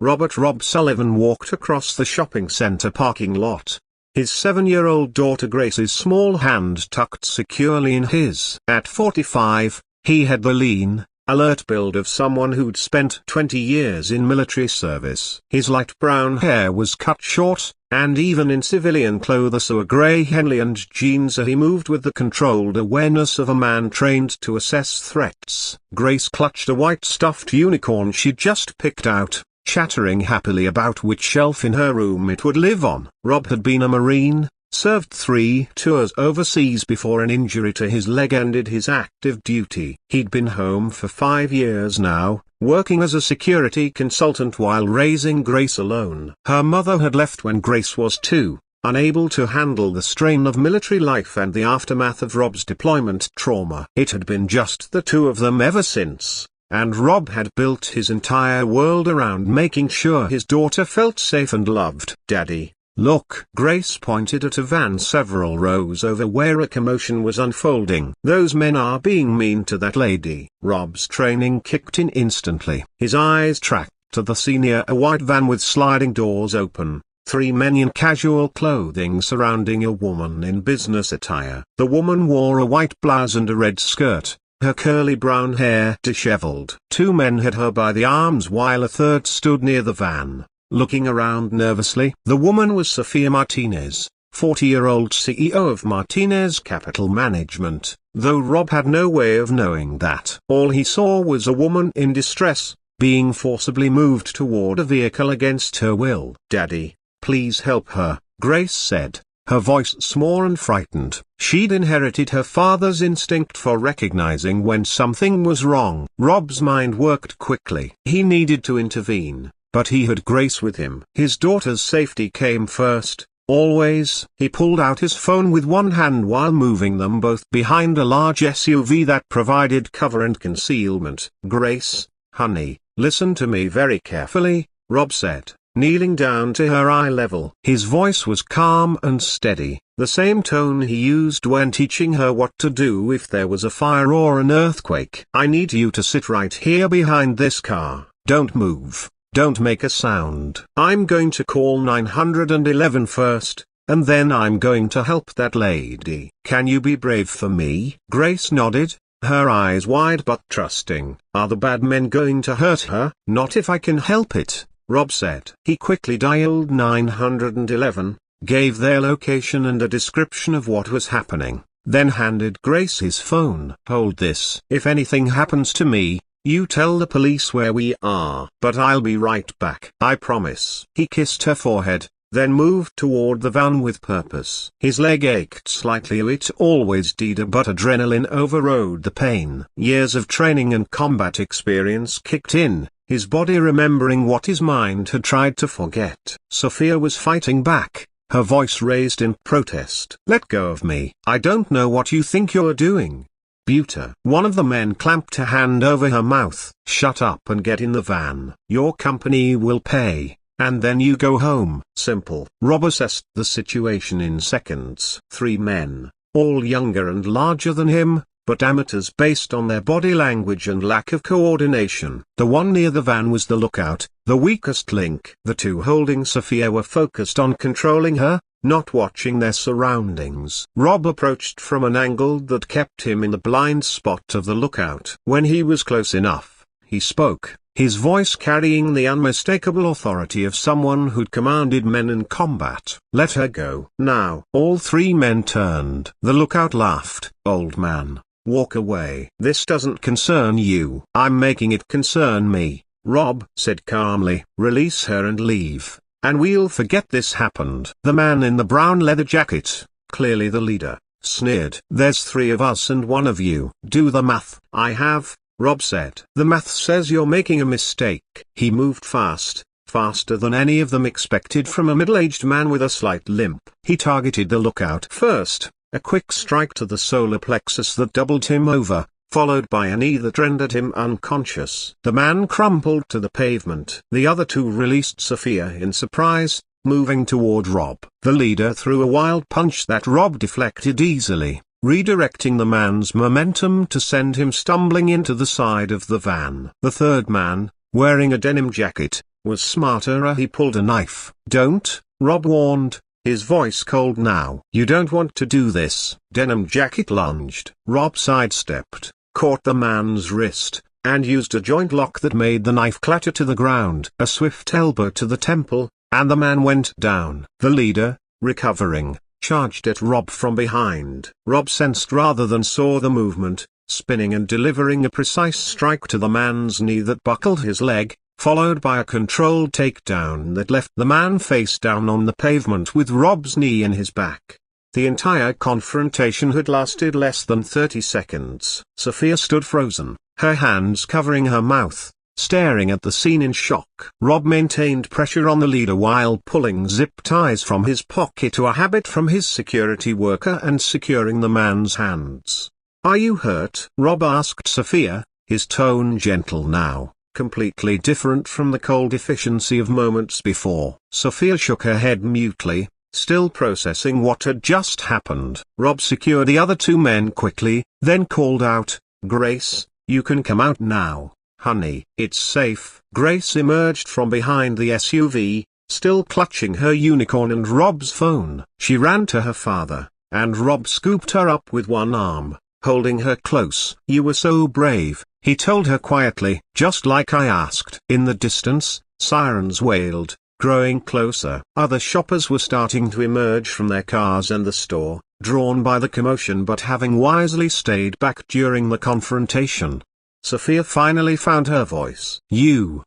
Rob Sullivan walked across the shopping center parking lot. His 7-year-old daughter Grace's small hand tucked securely in his. At 45, he had the lean, alert build of someone who'd spent 20 years in military service. His light brown hair was cut short, and even in civilian clothes wore grey Henley and jeans, he moved with the controlled awareness of a man trained to assess threats. Grace clutched a white stuffed unicorn she'd just picked out, chattering happily about which shelf in her room it would live on. Rob had been a Marine, served 3 tours overseas before an injury to his leg ended his active duty. He'd been home for 5 years now, working as a security consultant while raising Grace alone. Her mother had left when Grace was 2, unable to handle the strain of military life and the aftermath of Rob's deployment trauma. It had been just the two of them ever since, and Rob had built his entire world around making sure his daughter felt safe and loved. "Daddy, look." Grace pointed at a van several rows over where a commotion was unfolding. "Those men are being mean to that lady." Rob's training kicked in instantly. His eyes tracked to the scene near a white van with sliding doors open, 3 men in casual clothing surrounding a woman in business attire. The woman wore a white blouse and a red skirt, her curly brown hair disheveled. 2 men had her by the arms while a third stood near the van, looking around nervously. The woman was Sophia Martinez, 40-year-old CEO of Martinez Capital Management, though Rob had no way of knowing that. All he saw was a woman in distress, being forcibly moved toward a vehicle against her will. "Daddy, please help her," Grace said, her voice small and frightened. She'd inherited her father's instinct for recognizing when something was wrong. Rob's mind worked quickly. He needed to intervene, but he had Grace with him. His daughter's safety came first, always. He pulled out his phone with one hand while moving them both behind a large SUV that provided cover and concealment. "Grace, honey, listen to me very carefully," Rob said, kneeling down to her eye level. His voice was calm and steady, the same tone he used when teaching her what to do if there was a fire or an earthquake. "I need you to sit right here behind this car. Don't move. Don't make a sound. I'm going to call 911 first, and then I'm going to help that lady. Can you be brave for me?" Grace nodded, her eyes wide but trusting. "Are the bad men going to hurt her?" "Not if I can help it," Rob said. He quickly dialed 911, gave their location and a description of what was happening, then handed Grace his phone. "Hold this. If anything happens to me, you tell the police where we are. But I'll be right back. I promise." He kissed her forehead, then moved toward the van with purpose. His leg ached slightly. It always did, but adrenaline overrode the pain. Years of training and combat experience kicked in, his body remembering what his mind had tried to forget. Sophia was fighting back, her voice raised in protest. "Let go of me. I don't know what you think you're doing." "Buta." One of the men clamped a hand over her mouth. "Shut up and get in the van. Your company will pay, and then you go home." Simple. Rob assessed the situation in seconds. 3 men, all younger and larger than him, but amateurs based on their body language and lack of coordination. The one near the van was the lookout, the weakest link. The 2 holding Sophia were focused on controlling her, not watching their surroundings. Rob approached from an angle that kept him in the blind spot of the lookout. When he was close enough, he spoke, his voice carrying the unmistakable authority of someone who'd commanded men in combat. "Let her go." Now. All 3 men turned. The lookout laughed. "Old man, walk away. This doesn't concern you." "I'm making it concern me," Rob said calmly. "Release her and leave, and we'll forget this happened." The man in the brown leather jacket, clearly the leader, sneered. "There's 3 of us and 1 of you. Do the math." "I have," Rob said. "The math says you're making a mistake." He moved fast, faster than any of them expected from a middle-aged man with a slight limp. He targeted the lookout first, a quick strike to the solar plexus that doubled him over, followed by a knee that rendered him unconscious. The man crumpled to the pavement. The other 2 released Sophia in surprise, moving toward Rob. The leader threw a wild punch that Rob deflected easily, redirecting the man's momentum to send him stumbling into the side of the van. The third man, wearing a denim jacket, was smarter. He pulled a knife. Don't, Rob warned, his voice cold now. You don't want to do this. Denim jacket lunged. Rob sidestepped, caught the man's wrist, and used a joint lock that made the knife clatter to the ground. A swift elbow to the temple, and the man went down. The leader, recovering, charged at Rob from behind. Rob sensed rather than saw the movement, spinning and delivering a precise strike to the man's knee that buckled his leg, followed by a controlled takedown that left the man face down on the pavement with Rob's knee in his back. The entire confrontation had lasted less than 30 seconds. Sophia stood frozen, her hands covering her mouth, staring at the scene in shock. Rob maintained pressure on the leader while pulling zip ties from his pocket, a habit from his security worker, and securing the man's hands. Are you hurt? Rob asked Sophia, his tone gentle now, completely different from the cold efficiency of moments before. Sophia shook her head mutely, still processing what had just happened. Rob secured the other two men quickly, then called out, Grace, you can come out now, honey. It's safe. Grace emerged from behind the SUV, still clutching her unicorn and Rob's phone. She ran to her father, and Rob scooped her up with one arm, holding her close. You were so brave, he told her quietly, just like I asked. In the distance, sirens wailed, growing closer. Other shoppers were starting to emerge from their cars and the store, drawn by the commotion but having wisely stayed back during the confrontation. Sophia finally found her voice. You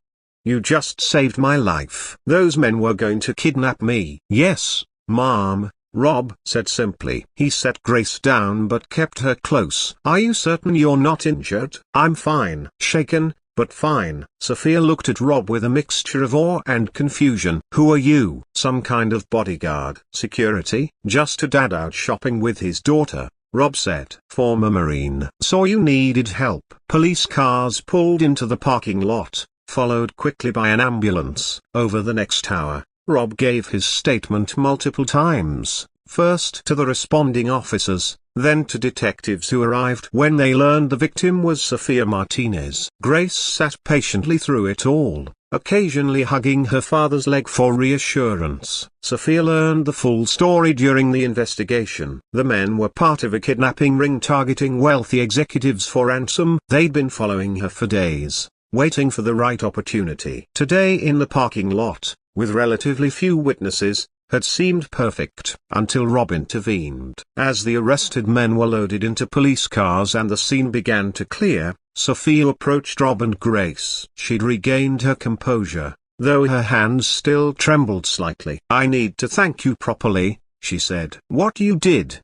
just saved my life. Those men were going to kidnap me. Yes, Mom, Rob said simply. He set Grace down but kept her close. Are you certain you're not injured? I'm fine. Shaken, but fine. Sophia looked at Rob with a mixture of awe and confusion. Who are you? Some kind of bodyguard? Security? Just a dad out shopping with his daughter, Rob said. Former Marine. Saw you needed help. Police cars pulled into the parking lot, followed quickly by an ambulance. Over the next hour, Rob gave his statement multiple times, first to the responding officers, then to detectives who arrived when they learned the victim was Sophia Martinez. Grace sat patiently through it all, occasionally hugging her father's leg for reassurance. Sophia learned the full story during the investigation. The men were part of a kidnapping ring targeting wealthy executives for ransom. They'd been following her for days, waiting for the right opportunity. Today in the parking lot, with relatively few witnesses, had seemed perfect, until Rob intervened. As the arrested men were loaded into police cars and the scene began to clear, Sophia approached Rob and Grace. She'd regained her composure, though her hands still trembled slightly. I need to thank you properly, she said. What you did?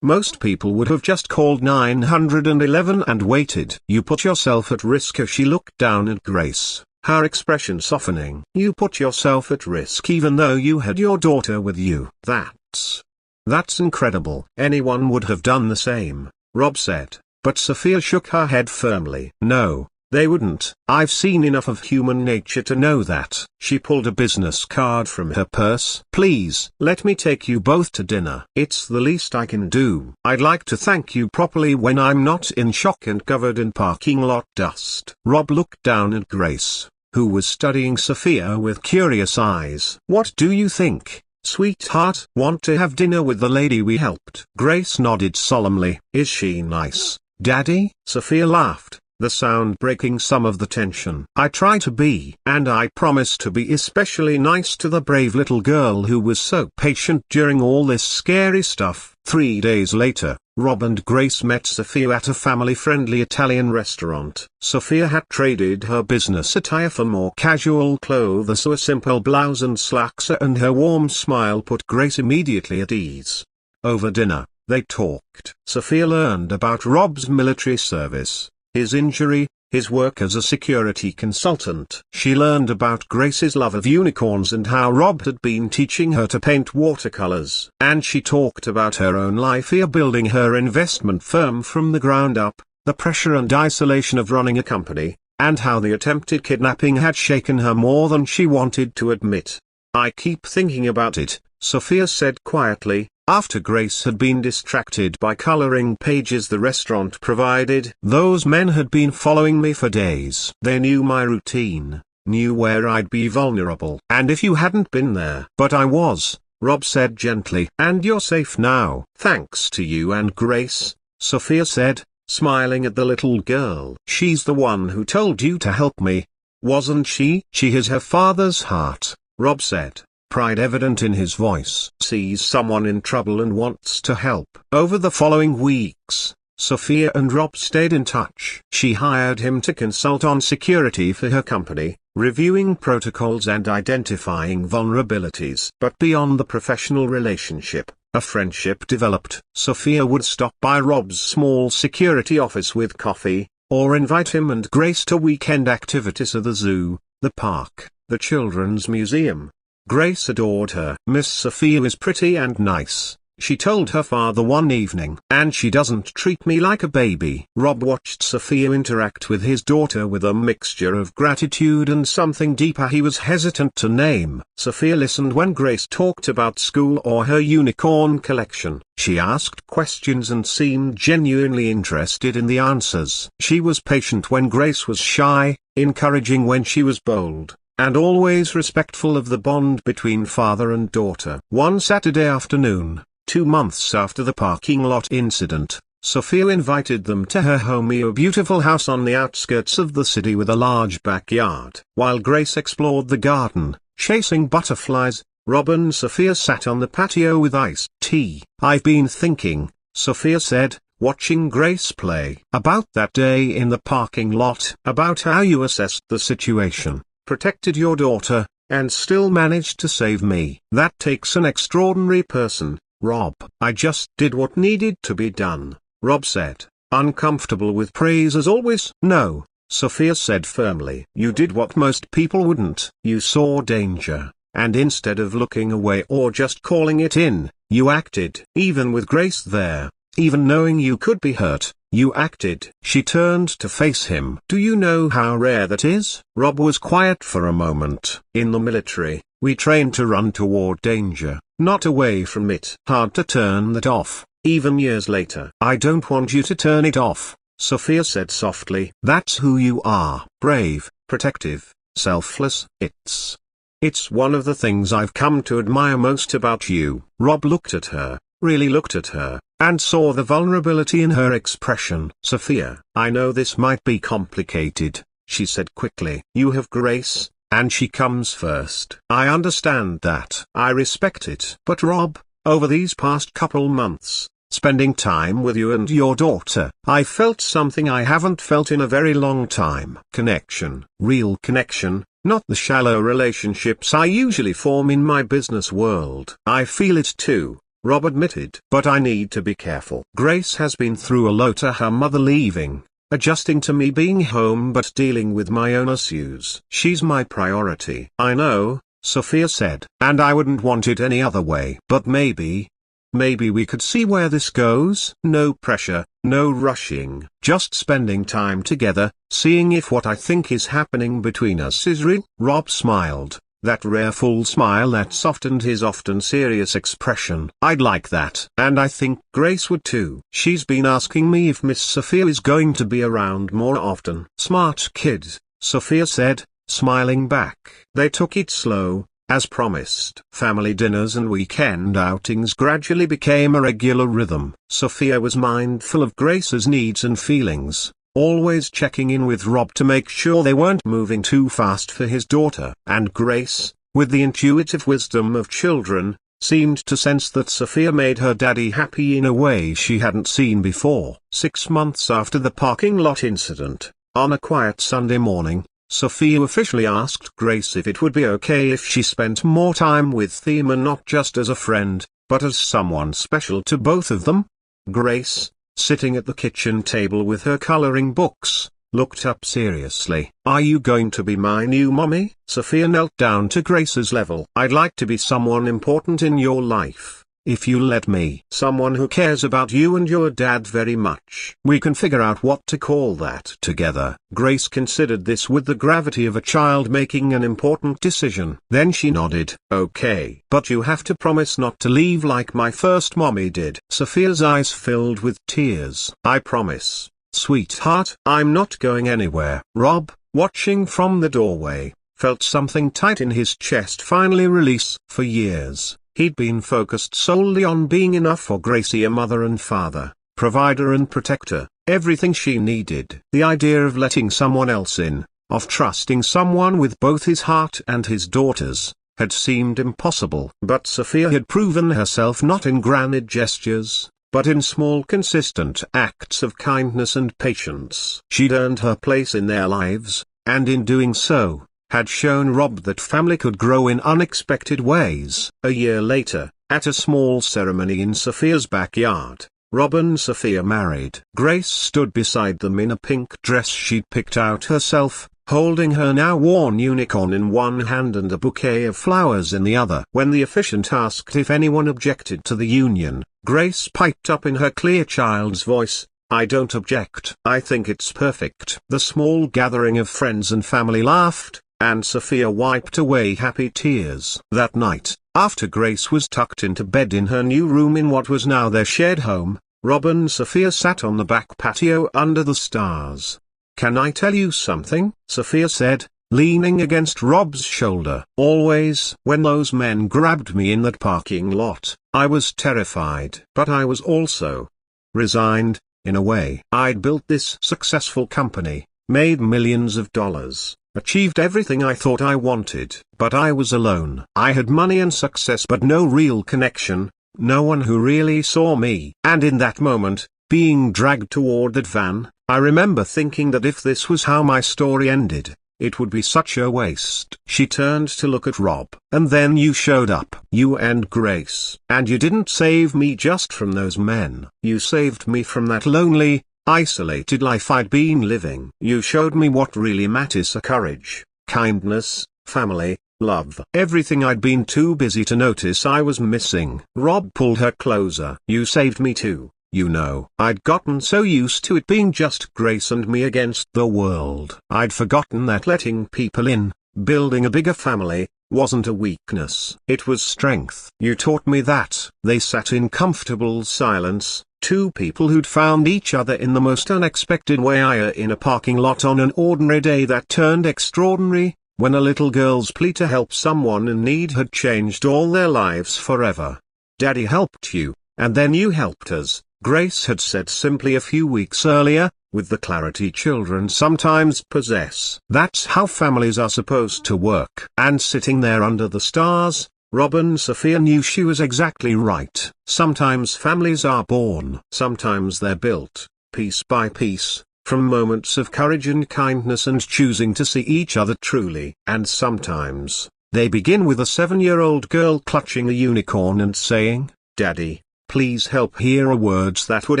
Most people would have just called 911 and waited. You put yourself at risk. As she looked down at Grace, her expression softening. You put yourself at risk even though you had your daughter with you. That's incredible. Anyone would have done the same, Rob said, but Sophia shook her head firmly. No, they wouldn't. I've seen enough of human nature to know that. She pulled a business card from her purse. Please, let me take you both to dinner. It's the least I can do. I'd like to thank you properly when I'm not in shock and covered in parking lot dust. Rob looked down at Grace, who was studying Sophia with curious eyes. What do you think, sweetheart? Want to have dinner with the lady we helped? Grace nodded solemnly. Is she nice, Daddy? Sophia laughed, the sound breaking some of the tension. I try to be. And I promise to be especially nice to the brave little girl who was so patient during all this scary stuff. 3 days later, Rob and Grace met Sophia at a family-friendly Italian restaurant. Sophia had traded her business attire for more casual clothes, so a simple blouse and slacks, and her warm smile put Grace immediately at ease. Over dinner, they talked. Sophia learned about Rob's military service, his injury, his work as a security consultant. She learned about Grace's love of unicorns and how Rob had been teaching her to paint watercolors. And she talked about her own life here, building her investment firm from the ground up, the pressure and isolation of running a company, and how the attempted kidnapping had shaken her more than she wanted to admit. I keep thinking about it, Sophia said quietly, after Grace had been distracted by coloring pages the restaurant provided. Those men had been following me for days. They knew my routine, knew where I'd be vulnerable. And if you hadn't been there. But I was, Rob said gently. And you're safe now. Thanks to you and Grace, Sophia said, smiling at the little girl. She's the one who told you to help me, wasn't she? She has her father's heart, Rob said, pride evident in his voice. Sees someone in trouble and wants to help. Over the following weeks, Sophia and Rob stayed in touch. She hired him to consult on security for her company, reviewing protocols and identifying vulnerabilities. But beyond the professional relationship, a friendship developed. Sophia would stop by Rob's small security office with coffee, or invite him and Grace to weekend activities at the zoo, the park, the children's museum. Grace adored her. Miss Sophia is pretty and nice, she told her father one evening. And she doesn't treat me like a baby. Rob watched Sophia interact with his daughter with a mixture of gratitude and something deeper he was hesitant to name. Sophia listened when Grace talked about school or her unicorn collection. She asked questions and seemed genuinely interested in the answers. She was patient when Grace was shy, encouraging when she was bold, and always respectful of the bond between father and daughter. One Saturday afternoon, 2 months after the parking lot incident, Sophia invited them to her home, a beautiful house on the outskirts of the city with a large backyard. While Grace explored the garden, chasing butterflies, Rob and Sophia sat on the patio with iced tea. I've been thinking, Sophia said, watching Grace play, about that day in the parking lot, about how you assessed the situation, protected your daughter, and still managed to save me. That takes an extraordinary person, Rob. I just did what needed to be done, Rob said, uncomfortable with praise as always. No, Sophia said firmly. You did what most people wouldn't. You saw danger, and instead of looking away or just calling it in, you acted. Even with Grace there, even knowing you could be hurt, you acted. She turned to face him. Do you know how rare that is? Rob was quiet for a moment. In the military, we train to run toward danger, not away from it. Hard to turn that off, even years later. I don't want you to turn it off, Sophia said softly. That's who you are. Brave, protective, selfless. It's one of the things I've come to admire most about you. Rob looked at her, really looked at her, and saw the vulnerability in her expression. Sophia, I know this might be complicated, she said quickly. You have Grace, and she comes first. I understand that. I respect it. But Rob, over these past couple months, spending time with you and your daughter, I felt something I haven't felt in a very long time. Connection. Real connection, not the shallow relationships I usually form in my business world. I feel it too, Rob admitted. But I need to be careful. Grace has been through a lot, her mother leaving, adjusting to me being home but dealing with my own issues. She's my priority. I know, Sophia said. And I wouldn't want it any other way. But maybe we could see where this goes. No pressure, no rushing. Just spending time together, seeing if what I think is happening between us is real. Rob smiled, that rare full smile that softened his often serious expression. I'd like that. And I think Grace would too. She's been asking me if Miss Sophia is going to be around more often. Smart kid, Sophia said, smiling back. They took it slow, as promised. Family dinners and weekend outings gradually became a regular rhythm. Sophia was mindful of Grace's needs and feelings, always checking in with Rob to make sure they weren't moving too fast for his daughter. And Grace, with the intuitive wisdom of children, seemed to sense that Sophia made her daddy happy in a way she hadn't seen before. 6 months after the parking lot incident, on a quiet Sunday morning, Sophia officially asked Grace if it would be okay if she spent more time with Thema, not just as a friend, but as someone special to both of them. Grace, sitting at the kitchen table with her coloring books, looked up seriously. Are you going to be my new mommy? Sophia knelt down to Grace's level. I'd like to be someone important in your life, if you'll let me. Someone who cares about you and your dad very much. We can figure out what to call that together. Grace considered this with the gravity of a child making an important decision. Then she nodded. Okay. But you have to promise not to leave like my first mommy did. Sophia's eyes filled with tears. I promise, sweetheart. I'm not going anywhere. Rob, watching from the doorway, felt something tight in his chest finally release. For years, he'd been focused solely on being enough for Gracie, a mother and father, provider and protector, everything she needed. The idea of letting someone else in, of trusting someone with both his heart and his daughter's, had seemed impossible. But Sophia had proven herself not in grand gestures, but in small consistent acts of kindness and patience. She'd earned her place in their lives, and in doing so, had shown Rob that family could grow in unexpected ways. A year later, at a small ceremony in Sophia's backyard, Rob and Sophia married. Grace stood beside them in a pink dress she'd picked out herself, holding her now worn unicorn in one hand and a bouquet of flowers in the other. When the officiant asked if anyone objected to the union, Grace piped up in her clear child's voice, "I don't object. I think it's perfect." The small gathering of friends and family laughed, and Sophia wiped away happy tears. That night, after Grace was tucked into bed in her new room in what was now their shared home, Rob and Sophia sat on the back patio under the stars. "Can I tell you something?" Sophia said, leaning against Rob's shoulder. "Always when those men grabbed me in that parking lot, I was terrified. But I was also resigned, in a way. I'd built this successful company, made millions of dollars, achieved everything I thought I wanted. But I was alone. I had money and success but no real connection, no one who really saw me. And in that moment, being dragged toward that van, I remember thinking that if this was how my story ended, it would be such a waste." She turned to look at Rob. "And then you showed up. You and Grace. And you didn't save me just from those men. You saved me from that lonely, isolated life I'd been living. You showed me what really matters: courage, kindness, family, love. Everything I'd been too busy to notice I was missing." Rob pulled her closer. "You saved me too. You know, I'd gotten so used to it being just Grace and me against the world. I'd forgotten that letting people in, building a bigger family, wasn't a weakness. It was strength. You taught me that." They sat in comfortable silence, two people who'd found each other in the most unexpected way. In a parking lot on an ordinary day that turned extraordinary, when a little girl's plea to help someone in need had changed all their lives forever. "Daddy helped you, and then you helped us," Grace had said simply a few weeks earlier, with the clarity children sometimes possess. That's how families are supposed to work. And sitting there under the stars, Rob and Sophia knew she was exactly right. Sometimes families are born. Sometimes they're built, piece by piece, from moments of courage and kindness and choosing to see each other truly. And sometimes, they begin with a 7-year-old girl clutching a unicorn and saying, "Daddy, please help." Here are words that would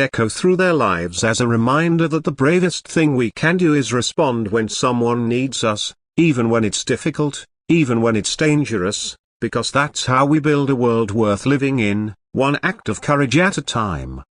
echo through their lives as a reminder that the bravest thing we can do is respond when someone needs us, even when it's difficult, even when it's dangerous, because that's how we build a world worth living in, one act of courage at a time.